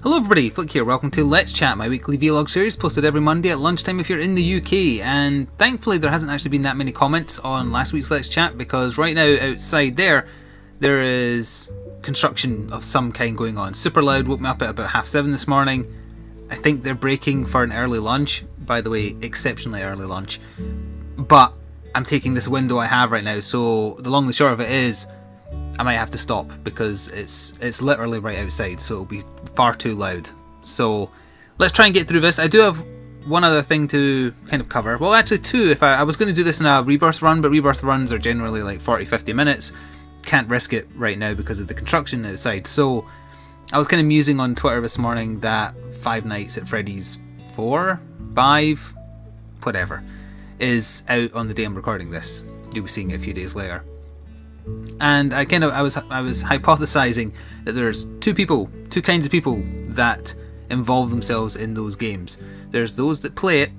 Hello everybody, Flik here, welcome to Let's Chat, my weekly vlog series posted every Monday at lunchtime if you're in the UK, and thankfully there hasn't actually been that many comments on last week's Let's Chat because right now outside there is construction of some kind going on. Super loud, woke me up at about 7:30 this morning. I think they're breaking for an early lunch, by the way, exceptionally early lunch, but I'm taking this window I have right now, so the long and the short of it is I might have to stop because it's literally right outside, so it'll be far too loud. So let's try and get through this. I do have one other thing to kind of cover. Well, actually two. If I was going to do this in a rebirth run, but rebirth runs are generally like 40-50 minutes. Can't risk it right now because of the construction outside. So I was kind of musing on Twitter this morning that Five Nights at Freddy's 4, 5, whatever, is out on the day I'm recording this. You'll be seeing it a few days later. And I was hypothesizing that there's two kinds of people that involve themselves in those games. There's those that play it,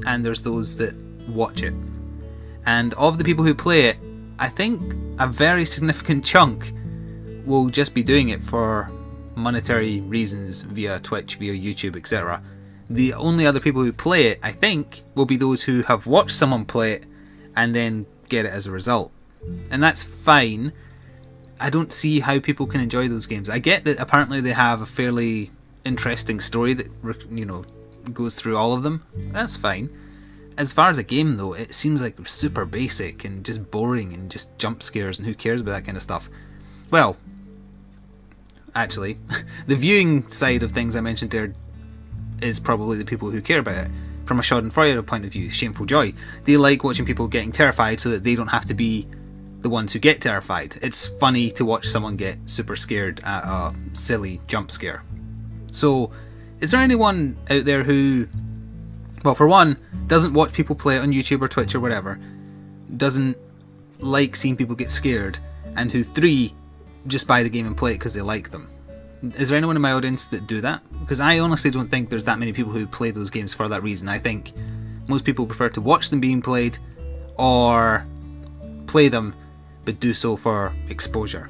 and there's those that watch it. And of the people who play it, I think a very significant chunk will just be doing it for monetary reasons via Twitch, via YouTube, etc. The only other people who play it, I think, will be those who have watched someone play it and then get it as a result. And that's fine. I don't see how people can enjoy those games. I get that apparently they have a fairly interesting story that, you know, goes through all of them. That's fine. As far as a game though, it seems like super basic and just boring and just jump scares, and who cares about that kind of stuff? Well, actually, the viewing side of things I mentioned there is probably the people who care about it. From a schadenfreude point of view, shameful joy. They like watching people getting terrified so that they don't have to be the ones who get terrified. It's funny to watch someone get super scared at a silly jump scare. So, is there anyone out there who, well, for one, doesn't watch people play it on YouTube or Twitch or whatever, doesn't like seeing people get scared, and who, three, just buy the game and play it because they like them? Is there anyone in my audience that do that? Because I honestly don't think there's that many people who play those games for that reason. I think most people prefer to watch them being played or play them but do so for exposure.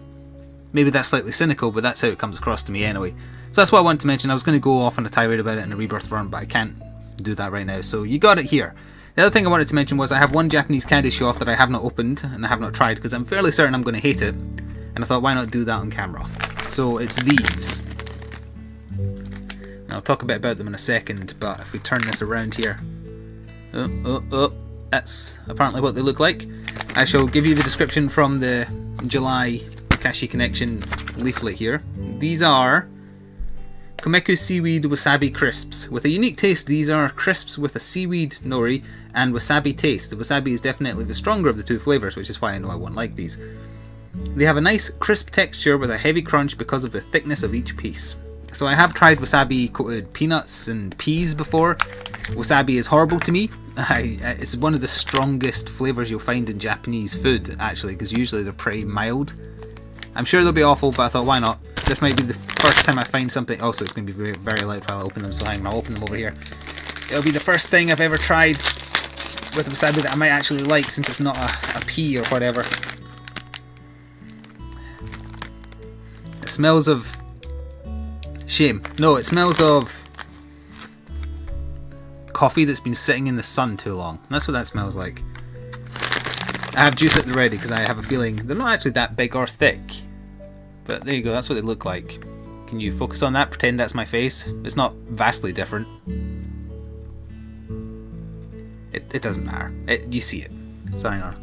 Maybe that's slightly cynical, but that's how it comes across to me anyway. So that's what I wanted to mention. I was going to go off on a tirade about it in a rebirth run, but I can't do that right now, so you got it here. The other thing I wanted to mention was I have one Japanese candy shop that I have not opened and I have not tried because I'm fairly certain I'm going to hate it, and I thought, why not do that on camera? So it's these. And I'll talk a bit about them in a second, but if we turn this around here, that's apparently what they look like. I shall give you the description from the July Kashi Connection leaflet here. These are Komeku Seaweed Wasabi Crisps. With a unique taste, these are crisps with a seaweed nori and wasabi taste. The wasabi is definitely the stronger of the two flavours, which is why I know I won't like these. They have a nice crisp texture with a heavy crunch because of the thickness of each piece. So I have tried wasabi coated peanuts and peas before. Wasabi is horrible to me. It's one of the strongest flavours you'll find in Japanese food, actually, because usually they're pretty mild. I'm sure they'll be awful, but I thought, why not? This might be the first time I find something. Also, it's going to be very, very loud while I open them, so hang on, I'll open them over here. It'll be the first thing I've ever tried with wasabi that I might actually like, since it's not a pea or whatever. It smells of shame. No, it smells of coffee that's been sitting in the sun too long. That's what that smells like. I have juice at the ready because I have a feeling they're not actually that big or thick. But there you go, that's what they look like. Can you focus on that? Pretend that's my face. It's not vastly different. It doesn't matter. You see it. So hang on.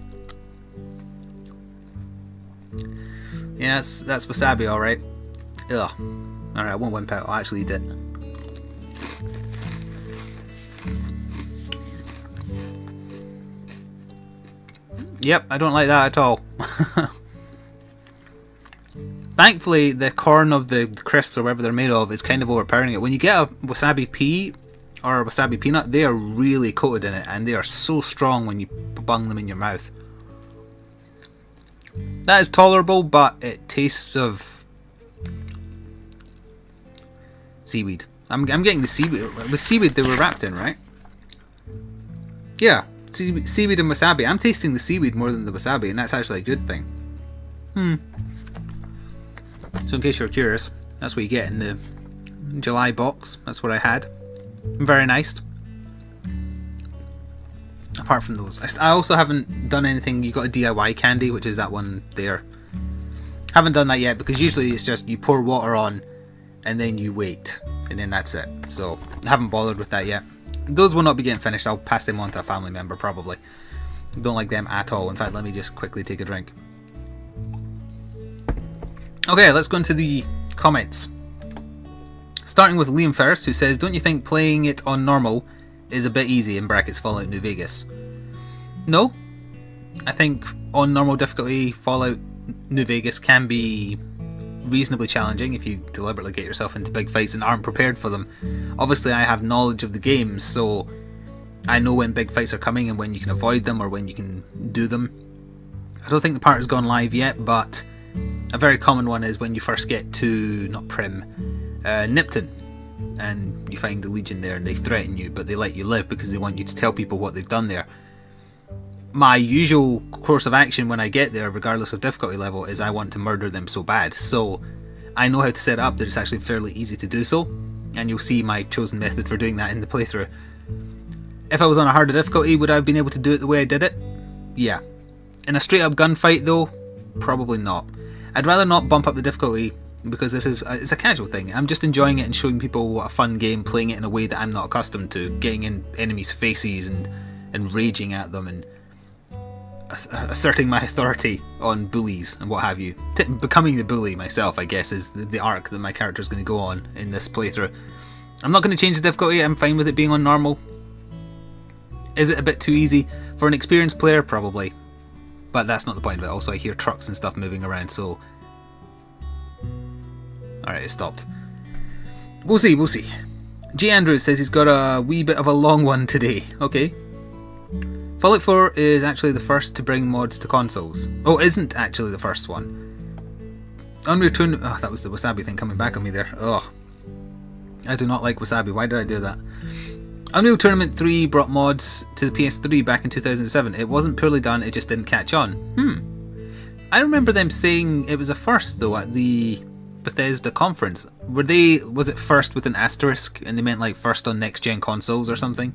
Yeah, that's wasabi, alright. Ugh. Alright, I won't wimp out. I'll actually eat it. Yep, I don't like that at all. Thankfully, the corn of the crisps or whatever they're made of is kind of overpowering it. When you get a wasabi pea or a wasabi peanut, they are really coated in it, and they are so strong when you bung them in your mouth. That is tolerable, but it tastes of seaweed. I'm getting the seaweed. It was seaweed they were wrapped in, right? Yeah, seaweed and wasabi. I'm tasting the seaweed more than the wasabi, and that's actually a good thing. So in case you're curious, that's what you get in the July box. That's what I had. Very nice. Apart from those, I also haven't done anything. You got a DIY candy, which is that one there. Haven't done that yet because usually it's just you pour water on and then you wait and then that's it. So I haven't bothered with that yet. Those will not be getting finished. I'll pass them on to a family member probably. Don't like them at all. In fact, let me just quickly take a drink. Okay, let's go into the comments. Starting with Liam first, who says, "Don't you think playing it on normal is a bit easy, in brackets Fallout New Vegas?" No. I think on normal difficulty Fallout New Vegas can be reasonably challenging if you deliberately get yourself into big fights and aren't prepared for them. Obviously I have knowledge of the game, so I know when big fights are coming and when you can avoid them or when you can do them. I don't think the part has gone live yet, but a very common one is when you first get to, not Prim, Nipton, and you find the Legion there and they threaten you, but they let you live because they want you to tell people what they've done there. My usual course of action when I get there, regardless of difficulty level, is I want to murder them so bad. So I know how to set it up that it's actually fairly easy to do so, and you'll see my chosen method for doing that in the playthrough. If I was on a harder difficulty, would I have been able to do it the way I did it? Yeah. In a straight up gunfight though, probably not. I'd rather not bump up the difficulty because this is it's a casual thing. I'm just enjoying it and showing people what a fun game, playing it in a way that I'm not accustomed to, getting in enemies' faces and raging at them and asserting my authority on bullies and what have you. Becoming the bully myself, I guess, is the arc that my character is going to go on in this playthrough. I'm not going to change the difficulty. I'm fine with it being on normal. Is it a bit too easy? For an experienced player, probably. But that's not the point of it. Also, I hear trucks and stuff moving around, so... Alright, it stopped. We'll see, we'll see. G. Andrews says he's got a wee bit of a long one today. Okay. Fallout 4 is actually the first to bring mods to consoles. Oh, isn't actually the first one. Unreal Tournament... Oh, that was the Wasabi thing coming back on me there. Ugh. I do not like Wasabi. Why did I do that? Unreal Tournament 3 brought mods to the PS3 back in 2007. It wasn't poorly done, it just didn't catch on. I remember them saying it was a first though at the Bethesda conference. Was it first with an asterisk and they meant like first on next gen consoles or something?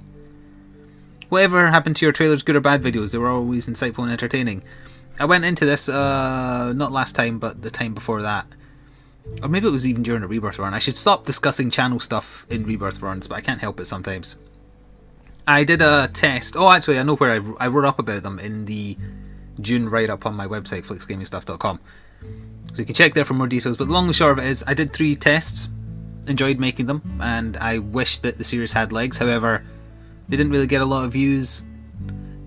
Whatever happened to your trailers, good or bad videos? They were always insightful and entertaining. I went into this, not last time, but the time before that. Or maybe it was even during a Rebirth run. I should stop discussing channel stuff in Rebirth runs, but I can't help it sometimes. I did a test. Oh, actually, I know where I wrote up about them in the June write-up on my website, fliksgamingstuff.com. So you can check there for more details. But the long and short of it is, I did 3 tests, enjoyed making them, and I wish that the series had legs. However, they didn't really get a lot of views.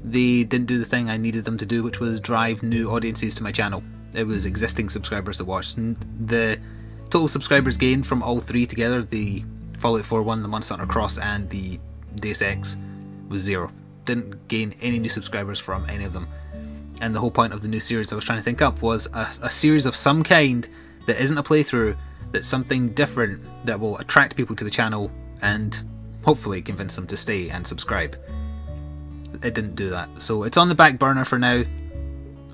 They didn't do the thing I needed them to do, which was drive new audiences to my channel. It was existing subscribers that watched. The total subscribers gained from all 3 together, the Fallout 4 one, the Monster Hunter Cross, and the Deus Ex, was 0. Didn't gain any new subscribers from any of them. And the whole point of the new series I was trying to think up was a series of some kind that isn't a playthrough, that's something different that will attract people to the channel and hopefully convince them to stay and subscribe. It didn't do that, so it's on the back burner for now.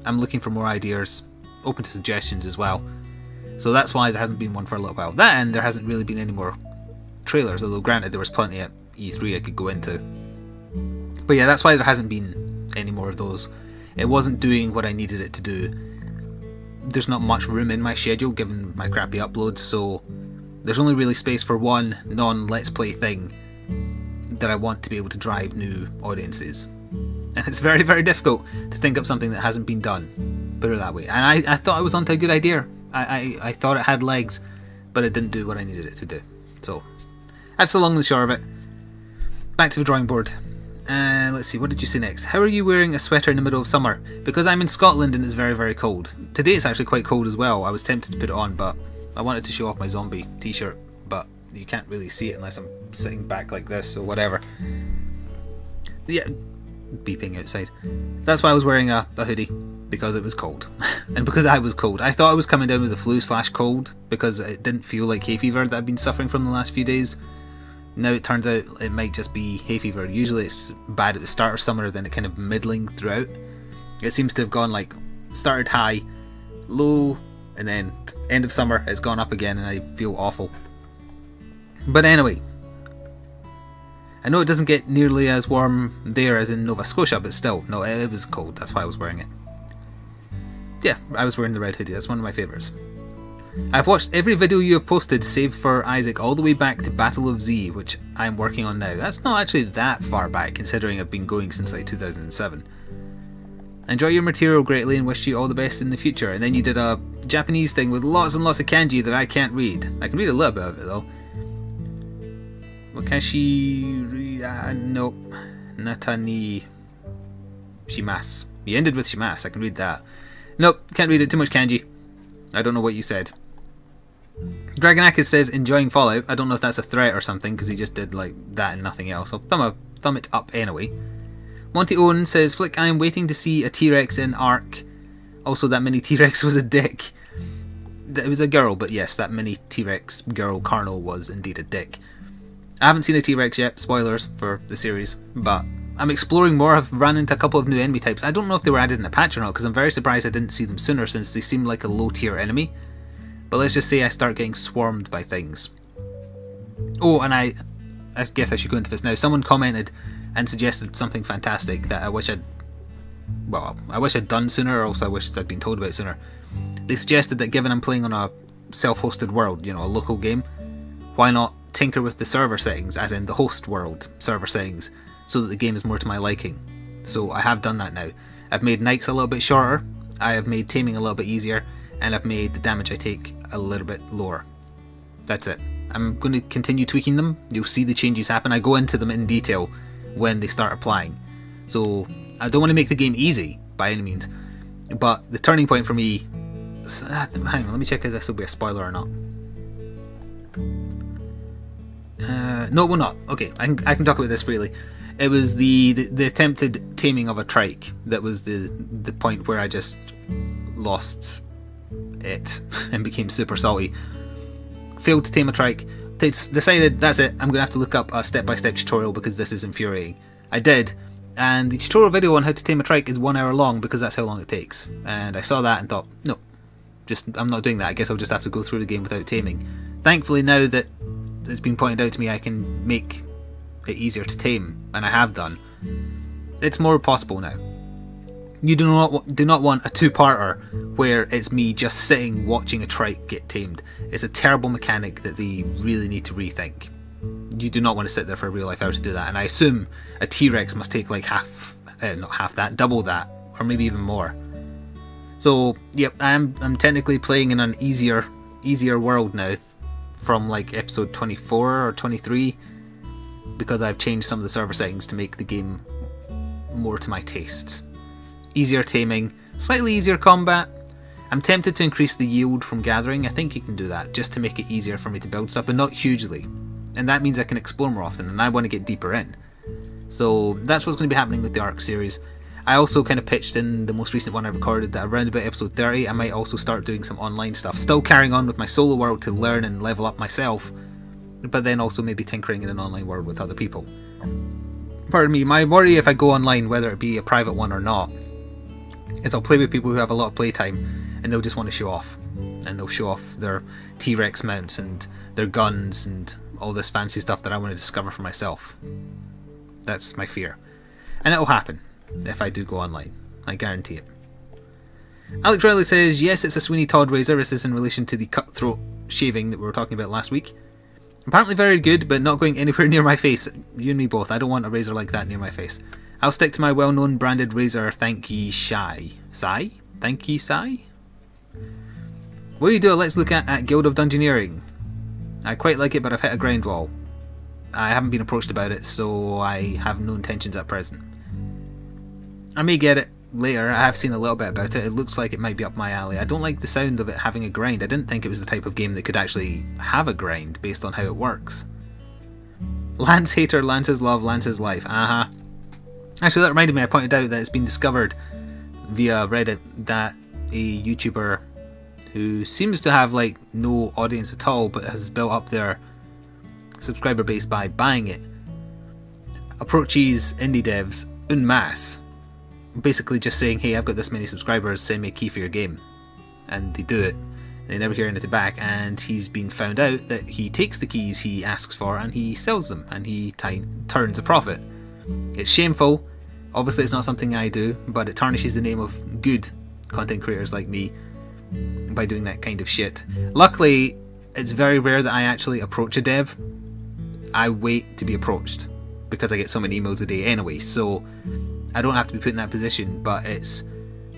I'm looking for more ideas, open to suggestions as well. So that's why there hasn't been one for a little while. That and there hasn't really been any more trailers, although granted there was plenty at E3 I could go into. But yeah, that's why there hasn't been any more of those. It wasn't doing what I needed it to do. There's not much room in my schedule given my crappy uploads, so there's only really space for one non-Let's Play thing that I want to be able to drive new audiences. And it's very, very difficult to think up something that hasn't been done. Put it that way. And I thought I was onto a good idea. I thought it had legs, but it didn't do what I needed it to do. So, that's the long and the short of it. Back to the drawing board. And let's see, what did you say next? How are you wearing a sweater in the middle of summer? Because I'm in Scotland and it's very, very cold. Today it's actually quite cold as well. I was tempted to put it on, but I wanted to show off my zombie t-shirt, but you can't really see it unless I'm sitting back like this or whatever. Yeah, beeping outside. That's why I was wearing a hoodie, because it was cold. And because I was cold. I thought I was coming down with the flu/cold because it didn't feel like hay fever that I've been suffering from the last few days. Now it turns out it might just be hay fever. Usually it's bad at the start of summer, then it kind of middling throughout. It seems to have gone like, started high, low, and then end of summer it's gone up again and I feel awful. But anyway, I know it doesn't get nearly as warm there as in Nova Scotia, but still, no, it was cold, that's why I was wearing it. Yeah, I was wearing the red hoodie, that's one of my favourites. I've watched every video you have posted save for Isaac all the way back to Battle of Z, which I'm working on now. That's not actually that far back, considering I've been going since like 2007. Enjoy your material greatly and wish you all the best in the future. And then you did a Japanese thing with lots and lots of kanji that I can't read. I can read a little bit of it though. Wakashi... nope. Natani... Shimasu. You ended with Shimasu, I can read that. Nope, can't read it, too much kanji. I don't know what you said. Dragonakis says, enjoying Fallout. I don't know if that's a threat or something, because he just did like that and nothing else. I'll thumb it up anyway. Monty Owen says, Flik, I am waiting to see a T-Rex in Ark. Also, that mini T-Rex was a dick. It was a girl, but yes, that mini T-Rex girl Carnal was indeed a dick. I haven't seen a T-Rex yet, spoilers for the series, but I'm exploring more. I've run into a couple of new enemy types. I don't know if they were added in a patch or not, because I'm very surprised I didn't see them sooner, since they seem like a low tier enemy. But let's just say I start getting swarmed by things. Oh, and I guess I should go into this now. Someone commented and suggested something fantastic that I wish I'd done sooner, or else I wish I'd been told about sooner. They suggested that given I'm playing on a self-hosted world, you know, a local game, why not tinker with the server settings, as in the host world server settings, so that the game is more to my liking. So I have done that now. I've made nights a little bit shorter, I have made taming a little bit easier, and I've made the damage I take a little bit lower. That's it. I'm going to continue tweaking them. You'll see the changes happen. I go into them in detail when they start applying. So I don't want to make the game easy by any means, but the turning point for me... hang on, let me check if this will be a spoiler or not. No, it will not. Okay, I can talk about this freely. It was the attempted taming of a trike that was the point where I just lost it and became super salty. Failed to tame a trike. Decided that's it, I'm going to have to look up a step-by-step tutorial because this is infuriating. I did, and the tutorial video on how to tame a trike is 1 hour long because that's how long it takes. And I saw that and thought, no, I'm not doing that. I guess I'll just have to go through the game without taming. Thankfully, now that it's been pointed out to me, I can make it easier to tame, and I have done. It's more possible now. You do not want a two-parter where it's me just sitting watching a trike get tamed. It's a terrible mechanic that they really need to rethink. You do not want to sit there for a real life hour to do that, and I assume a T-Rex must take like double that, or maybe even more. So yep, I'm technically playing in an easier world now, from like episode 24 or 23, because I've changed some of the server settings to make the game more to my tastes. Easier taming, slightly easier combat. I'm tempted to increase the yield from gathering. I think you can do that, just to make it easier for me to build stuff, but not hugely. And that means I can explore more often, and I want to get deeper in. So that's what's going to be happening with the Ark series. I also kind of pitched in the most recent one I recorded that around about episode 30 I might also start doing some online stuff. Still carrying on with my solo world to learn and level up myself, but then also maybe tinkering in an online world with other people. Pardon me, my worry if I go online, whether it be a private one or not, is I'll play with people who have a lot of playtime and they'll just want to show off. And they'll show off their T-Rex mounts and their guns and all this fancy stuff that I want to discover for myself. That's my fear. And it'll happen if I do go online. I guarantee it. Alex Riley says, yes, it's a Sweeney Todd razor. This is in relation to the cutthroat shaving that we were talking about last week. Apparently very good, but not going anywhere near my face. You and me both. I don't want a razor like that near my face. I'll stick to my well-known branded razor, Thank Ye Shy. Sai? Thank Ye Sai? What do you do? Let's look at Guild of Dungeoneering. I quite like it, but I've hit a grind wall. I haven't been approached about it, so I have no intentions at present. I may get it later. I have seen a little bit about it. It looks like it might be up my alley. I don't like the sound of it having a grind. I didn't think it was the type of game that could actually have a grind based on how it works. Lance Hater, Lance's Love, Lance's Life. Actually, that reminded me, I pointed out that it's been discovered via Reddit that a YouTuber who seems to have like no audience at all but has built up their subscriber base by buying it approaches indie devs en masse, basically just saying, hey, I've got this many subscribers, send me a key for your game, and they do it, They never hear anything back, and he's been found out that he takes the keys he asks for and he sells them, and he turns a profit. It's shameful. Obviously it's not something I do, but it tarnishes the name of good content creators like me by doing that kind of shit. Luckily, it's very rare that I actually approach a dev. I wait to be approached because I get so many emails a day anyway, so I don't have to be put in that position, but it's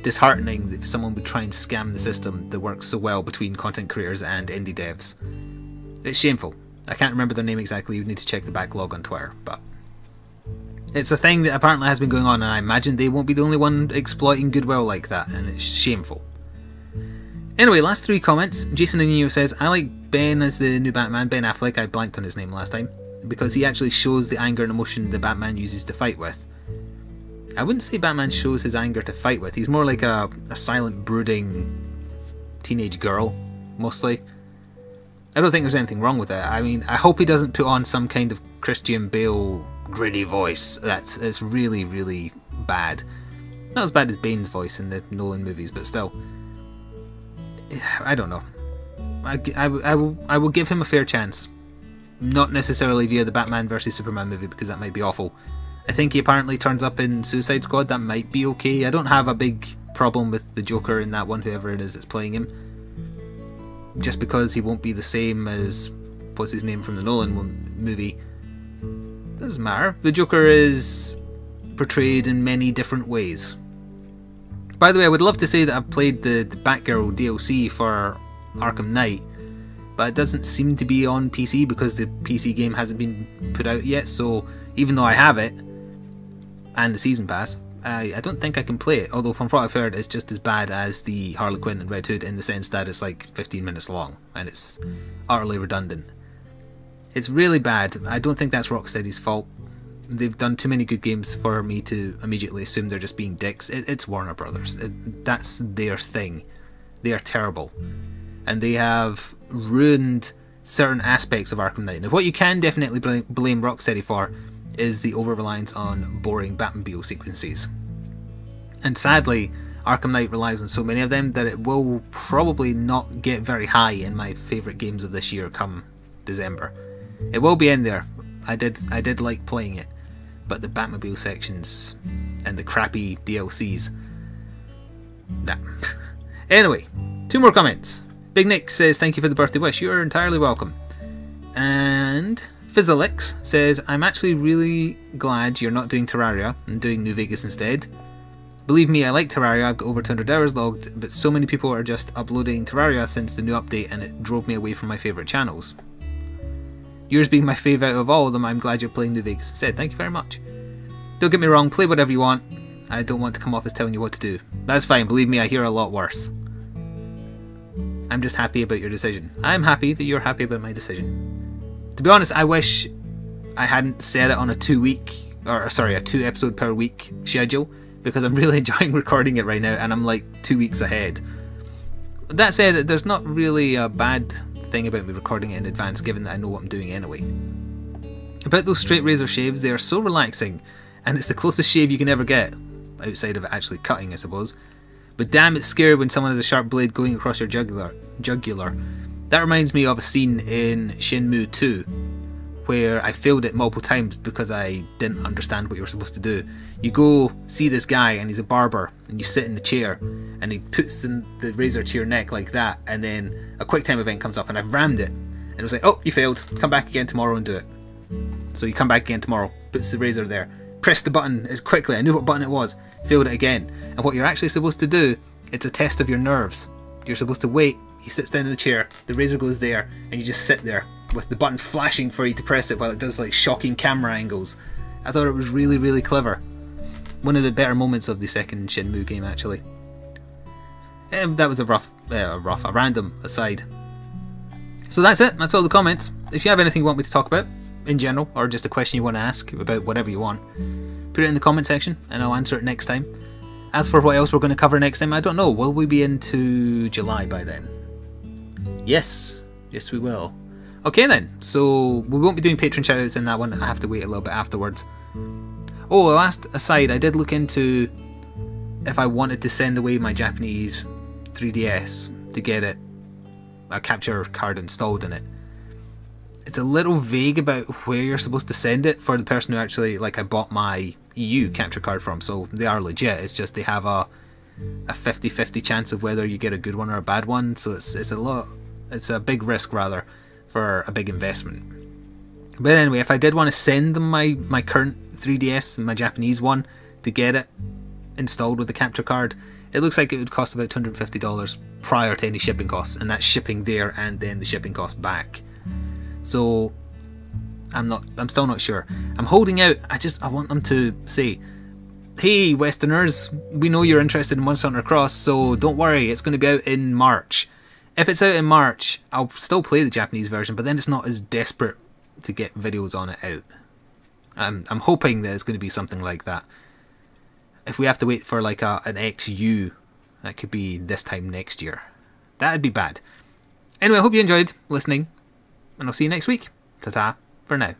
disheartening that someone would try and scam the system that works so well between content creators and indie devs. It's shameful. I can't remember their name exactly, you would need to check the backlog on Twitter, but it's a thing that apparently has been going on, and I imagine they won't be the only one exploiting goodwill like that, and it's shameful. Anyway, last 3 comments. Jason Anio says, I like Ben as the new Batman, Ben Affleck, I blanked on his name last time, because he actually shows the anger and emotion the Batman uses to fight with. I wouldn't say Batman shows his anger to fight with, he's more like a silent, brooding teenage girl, mostly. I don't think there's anything wrong with it. I mean, I hope he doesn't put on some kind of Christian Bale gritty voice. It's really, really bad. Not as bad as Bane's voice in the Nolan movies, but still. I don't know. I will give him a fair chance. Not necessarily via the Batman vs Superman movie, because that might be awful. I think he apparently turns up in Suicide Squad, that might be okay. I don't have a big problem with the Joker in that one, whoever it is that's playing him. Just because he won't be the same as, what's his name from the Nolan movie, doesn't matter. The Joker is portrayed in many different ways. By the way, I would love to say that I've played the Batgirl DLC for Arkham Knight, but it doesn't seem to be on PC because the PC game hasn't been put out yet, so even though I have it, and the Season Pass, I don't think I can play it, although from what I've heard it's just as bad as the Harley Quinn and Red Hood in the sense that it's like 15 minutes long, and it's utterly redundant. It's really bad. I don't think that's Rocksteady's fault. They've done too many good games for me to immediately assume they're just being dicks. It's Warner Brothers. That's their thing. They are terrible. And they have ruined certain aspects of Arkham Knight. Now, what you can definitely blame Rocksteady for is the over-reliance on boring Batmobile sequences. And sadly, Arkham Knight relies on so many of them that it will probably not get very high in my favourite games of this year come December. It will be in there. I did like playing it, but the Batmobile sections and the crappy DLCs. Nah. Anyway, 2 more comments. Big Nick says, thank you for the birthday wish. You're entirely welcome. And Fizzalix says, I'm actually really glad you're not doing Terraria and doing New Vegas instead. Believe me, I like Terraria, I've got over 200 hours logged, but so many people are just uploading Terraria since the new update and it drove me away from my favourite channels. Yours being my favourite of all of them, I'm glad you're playing New Vegas instead. Thank you very much. Don't get me wrong, play whatever you want. I don't want to come off as telling you what to do. That's fine, believe me, I hear a lot worse. I'm just happy about your decision. I'm happy that you're happy about my decision. To be honest, I wish I hadn't set it on a 2 episode per week schedule, because I'm really enjoying recording it right now and I'm like 2 weeks ahead. That said, there's not really a bad thing about me recording it in advance, given that I know what I'm doing anyway. About those straight razor shaves, they are so relaxing, and it's the closest shave you can ever get, outside of it actually cutting, I suppose. But damn, it's scary when someone has a sharp blade going across your jugular. That reminds me of a scene in Shenmue 2, where I failed it multiple times because I didn't understand what you were supposed to do. You go see this guy and he's a barber, and you sit in the chair and he puts the razor to your neck like that, and then a quick time event comes up and I've rammed it, and it was like, oh, you failed, come back again tomorrow and do it. So you come back again tomorrow, puts the razor there, press the button as quickly, I knew what button it was, failed it again. And what you're actually supposed to do, it's a test of your nerves. You're supposed to wait, he sits down in the chair, the razor goes there, and you just sit there with the button flashing for you to press it while it does like shocking camera angles. I thought it was really, really clever. One of the better moments of the second Shenmue game, actually. That was a random aside. So that's it, that's all the comments. If you have anything you want me to talk about, in general, or just a question you want to ask about whatever you want, put it in the comment section and I'll answer it next time. As for what else we're going to cover next time, I don't know. Will we be into July by then? Yes. Yes, we will. Okay then, so we won't be doing patron shoutouts in that one. I have to wait a little bit afterwards. Oh, last aside, I did look into if I wanted to send away my Japanese 3DS to get it a capture card installed in it. It's a little vague about where you're supposed to send it for the person who actually, like, I bought my EU capture card from, so they are legit. It's just they have a 50-50 chance of whether you get a good one or a bad one, so it's a big risk rather for a big investment. But anyway, if I did want to send them my current 3DS, my Japanese one, to get it installed with the capture card, it looks like it would cost about $250 prior to any shipping costs, and that's shipping there and then the shipping cost back. So I'm still not sure. I'm holding out. I want them to say, hey Westerners, we know you're interested in Monster Hunter Cross, so don't worry, it's going to be out in March. If it's out in March, I'll still play the Japanese version, but then it's not as desperate to get videos on it out. I'm hoping that it's going to be something like that. If we have to wait for like an XU, that could be this time next year. That'd be bad. Anyway, I hope you enjoyed listening, and I'll see you next week. Ta-ta for now.